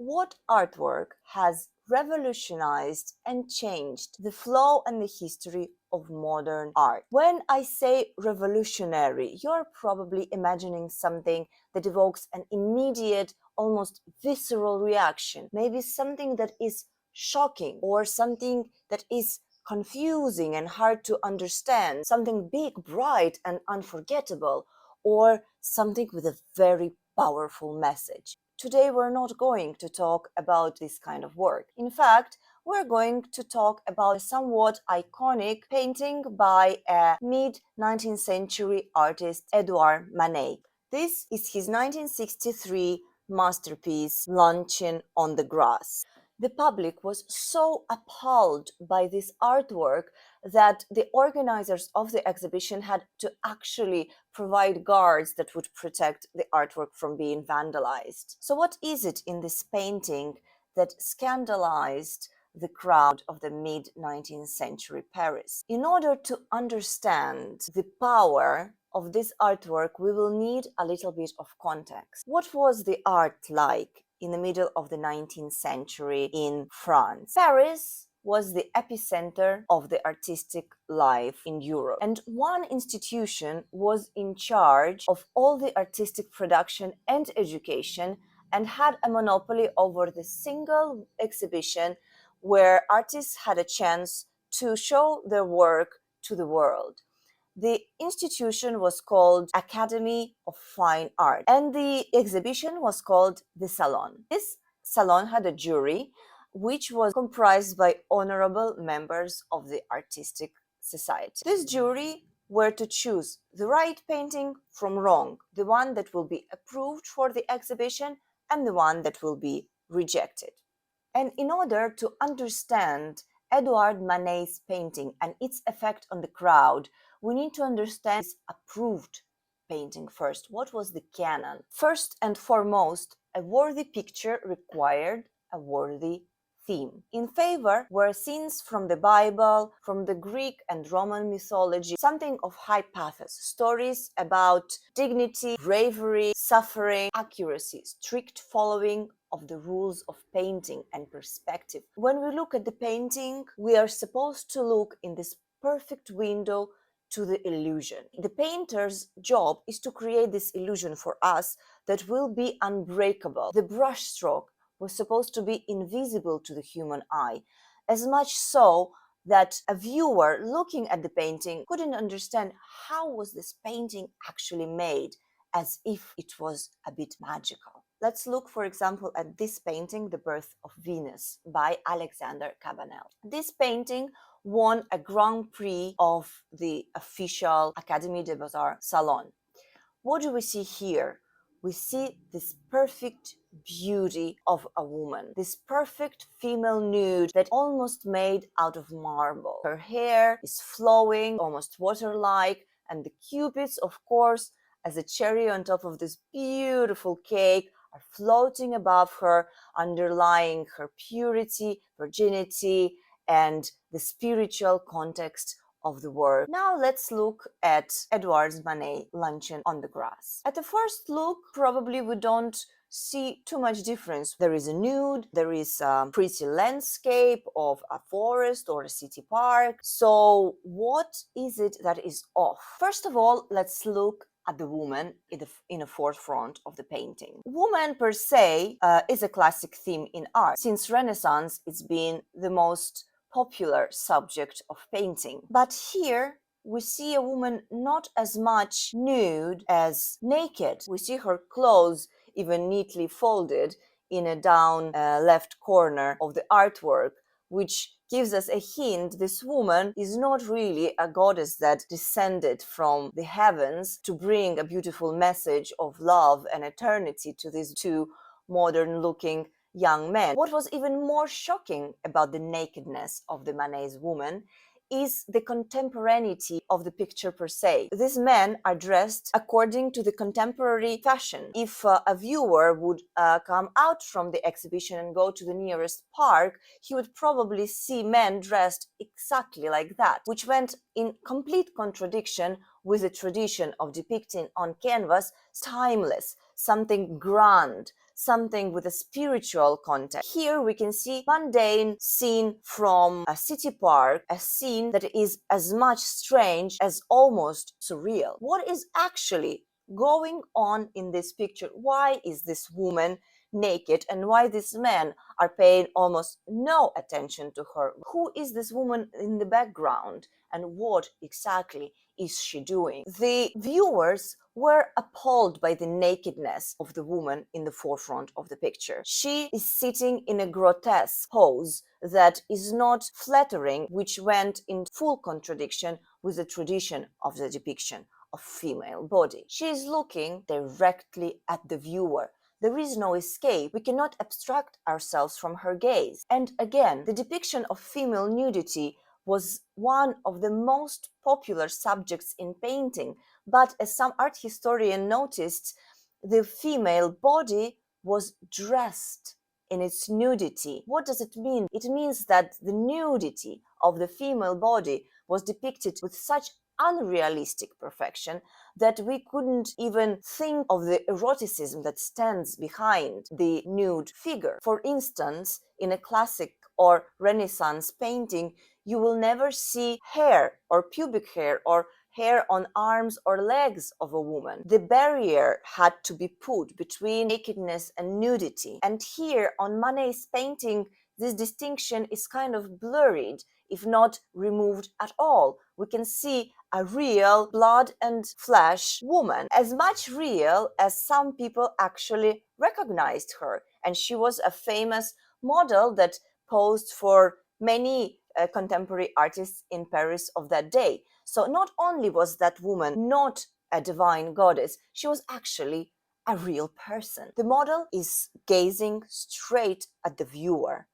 what artwork has revolutionized and changed the flow and the history of modern art? When I say revolutionary, you're probably imagining something that evokes an immediate, almost visceral reaction. Maybe something that is shocking, or something that is confusing and hard to understand, something big, bright, and unforgettable, or something with a very powerful message. Today, we're not going to talk about this kind of work. In fact, we're going to talk about a somewhat iconic painting by a mid-19th century artist, Edouard Manet. This is his 1963 masterpiece, Luncheon on the Grass. The public was so appalled by this artwork that the organizers of the exhibition had to actually provide guards that would protect the artwork from being vandalized. So what is it in this painting that scandalized the crowd of the mid-19th century Paris? In order to understand the power of this artwork, we will need a little bit of context. What was the art like in the middle of the 19th century in France? Paris was the epicenter of the artistic life in Europe, and one institution was in charge of all the artistic production and education and had a monopoly over the single exhibition where artists had a chance to show their work to the world. The institution was called Academy of Fine Art, and the exhibition was called the Salon. This salon had a jury which was comprised by honorable members of the artistic society. This jury were to choose the right painting from wrong, the one that will be approved for the exhibition and the one that will be rejected. And in order to understand Edouard Manet's painting and its effect on the crowd, we need to understand his approved painting first. What was the canon? First and foremost, a worthy picture required a worthy theme. In favor were scenes from the Bible, from the Greek and Roman mythology, something of high pathos, stories about dignity, bravery, suffering, accuracy, strict following of the rules of painting and perspective. When we look at the painting, we are supposed to look in this perfect window to the illusion. The painter's job is to create this illusion for us that will be unbreakable. The brushstroke was supposed to be invisible to the human eye, as much so that a viewer looking at the painting couldn't understand how was this painting actually made, as if it was a bit magical. Let's look, for example, at this painting, The Birth of Venus, by Alexander Cabanel. This painting won a Grand Prix of the official Académie des Beaux-Arts Salon. What do we see here? We see this perfect beauty of a woman, this perfect female nude that almost made out of marble. Her hair is flowing, almost water-like, and the cupids, of course, as a cherry on top of this beautiful cake, are floating above her, underlying her purity, virginity, and the spiritual context of the work. Now let's look at Edouard Manet, Luncheon on the Grass. At the first look, probably we don't see too much difference. There is a nude, there is a pretty landscape of a forest or a city park. So what is it that is off? First of all, let's look at the woman in the forefront of the painting. Woman per se is a classic theme in art. Since Renaissance, it's been the most popular subject of painting. But here we see a woman not as much nude as naked. We see her clothes even neatly folded in a down left corner of the artwork, which gives us a hint this woman is not really a goddess that descended from the heavens to bring a beautiful message of love and eternity to these two modern-looking young men. What was even more shocking about the nakedness of the Manet's woman is the contemporaneity of the picture per se. These men are dressed according to the contemporary fashion. If a viewer would come out from the exhibition and go to the nearest park, he would probably see men dressed exactly like that, which went in complete contradiction with a tradition of depicting on canvas timeless, something grand, something with a spiritual context. Here we can see mundane scene from a city park, a scene that is as much strange as almost surreal. What is actually going on in this picture? Why is this woman naked and why these men are paying almost no attention to her? Who is this woman in the background and what exactly is she doing? The viewers were appalled by the nakedness of the woman in the forefront of the picture. She is sitting in a grotesque pose that is not flattering, which went in full contradiction with the tradition of the depiction of female body. She is looking directly at the viewer. There is no escape. We cannot abstract ourselves from her gaze. And again, the depiction of female nudity was one of the most popular subjects in painting, but as some art historian noticed, the female body was dressed in its nudity. What does it mean? It means that the nudity of the female body was depicted with such unrealistic perfection that we couldn't even think of the eroticism that stands behind the nude figure. For instance, in a classic or Renaissance painting, you will never see hair or pubic hair or hair on arms or legs of a woman. The barrier had to be put between nakedness and nudity. And here on Manet's painting, this distinction is kind of blurred, if not removed at all. We can see a real blood and flesh woman, as much real as some people actually recognized her. And she was a famous model that posed for many contemporary artists in Paris of that day. So not only was that woman not a divine goddess, she was actually a real person. The model is gazing straight at the viewer,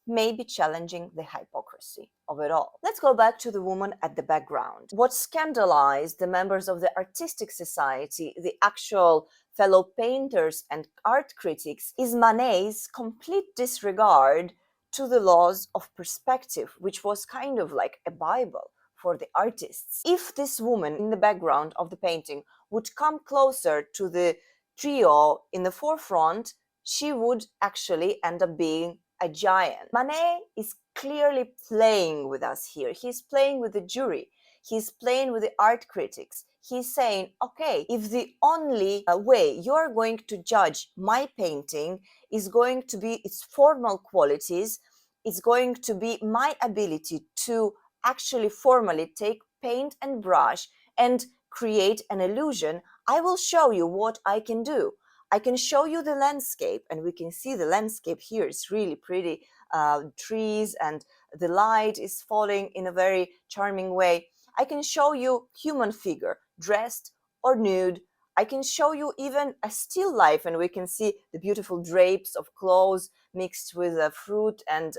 maybe challenging the hypocrisy of it all. Let's go back to the woman at the background. What scandalized the members of the artistic society, the actual fellow painters and art critics, is Manet's complete disregard to the laws of perspective, which was kind of like a Bible for the artists. If this woman in the background of the painting would come closer to the trio in the forefront, she would actually end up being a giant. Manet is clearly playing with us here. He's playing with the jury. He's playing with the art critics. He's saying, okay, if the only way you're going to judge my painting is going to be its formal qualities, it's going to be my ability to actually formally take paint and brush and create an illusion, I will show you what I can do. I can show you the landscape, and we can see the landscape here. It's really pretty, trees, and the light is falling in a very charming way. I can show you human figure, dressed or nude. I can show you even a still life, and we can see the beautiful drapes of clothes mixed with fruit and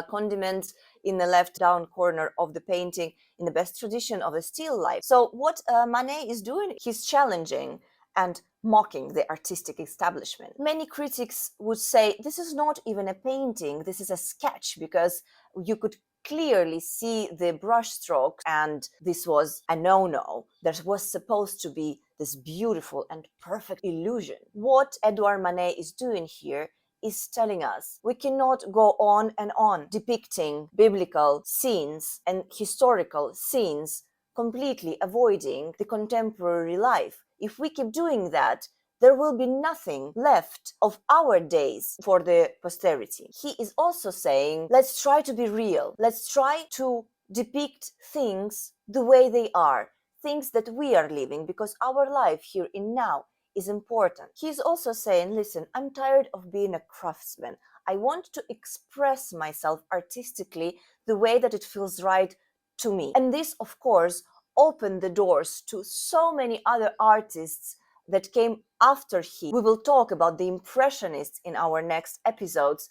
condiments in the left down corner of the painting, in the best tradition of a still life. So what Manet is doing, he's challenging and mocking the artistic establishment. Many critics would say this is not even a painting, this is a sketch, because you could clearly see the brushstrokes, and this was a no-no. There was supposed to be this beautiful and perfect illusion. What Edouard Manet is doing here is telling us we cannot go on and on depicting biblical scenes and historical scenes, completely avoiding the contemporary life. If we keep doing that, there will be nothing left of our days for the posterity. He is also saying, let's try to be real. Let's try to depict things the way they are, things that we are living, because our life here in now is important. He's also saying, listen, I'm tired of being a craftsman. I want to express myself artistically the way that it feels right to me. And this, of course, opened the doors to so many other artists that came after him. We will talk about the Impressionists in our next episodes.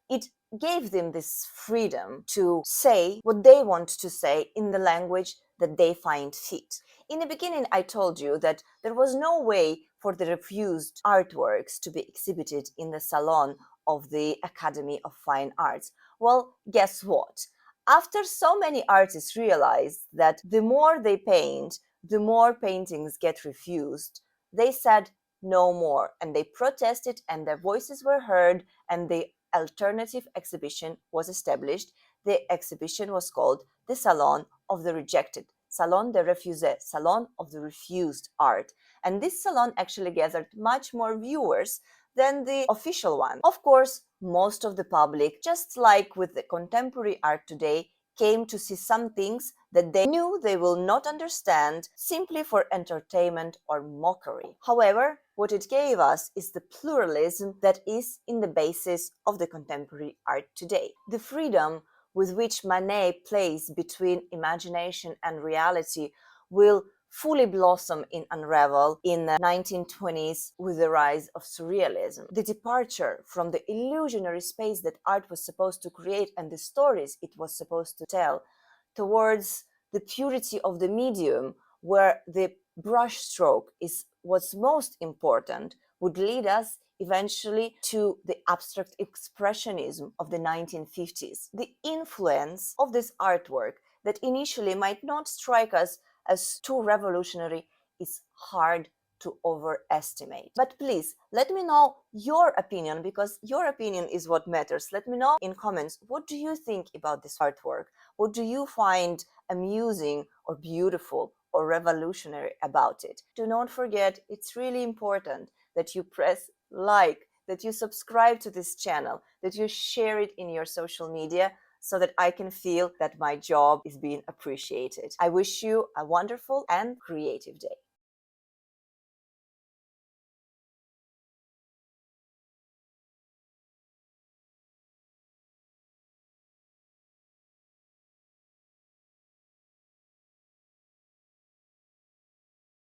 It gave them this freedom to say what they want to say in the language that they find fit. In the beginning, I told you that there was no way for the refused artworks to be exhibited in the salon of the Academy of Fine Arts. Well, guess what? After so many artists realized that the more they paint, the more paintings get refused, they said no more, and they protested, and their voices were heard, and the alternative exhibition was established. The exhibition was called the Salon of the Rejected, Salon des Refusés, Salon of the Refused Art. And this salon actually gathered much more viewers than the official one. Of course, most of the public, just like with the contemporary art today, came to see some things that they knew they will not understand simply for entertainment or mockery. However, what it gave us is the pluralism that is in the basis of the contemporary art today. The freedom with which Manet plays between imagination and reality will fully blossom and unravel in the 1920s with the rise of surrealism. The departure from the illusionary space that art was supposed to create and the stories it was supposed to tell towards the purity of the medium, where the brushstroke is what's most important, would lead us eventually to the abstract expressionism of the 1950s. The influence of this artwork that initially might not strike us as too revolutionary is hard to overestimate. But please, let me know your opinion, because your opinion is what matters. Let me know in comments, what do you think about this artwork? What do you find amusing or beautiful or revolutionary about it? Do not forget, it's really important that you press like, that you subscribe to this channel, that you share it in your social media, so that I can feel that my job is being appreciated. I wish you a wonderful and creative day.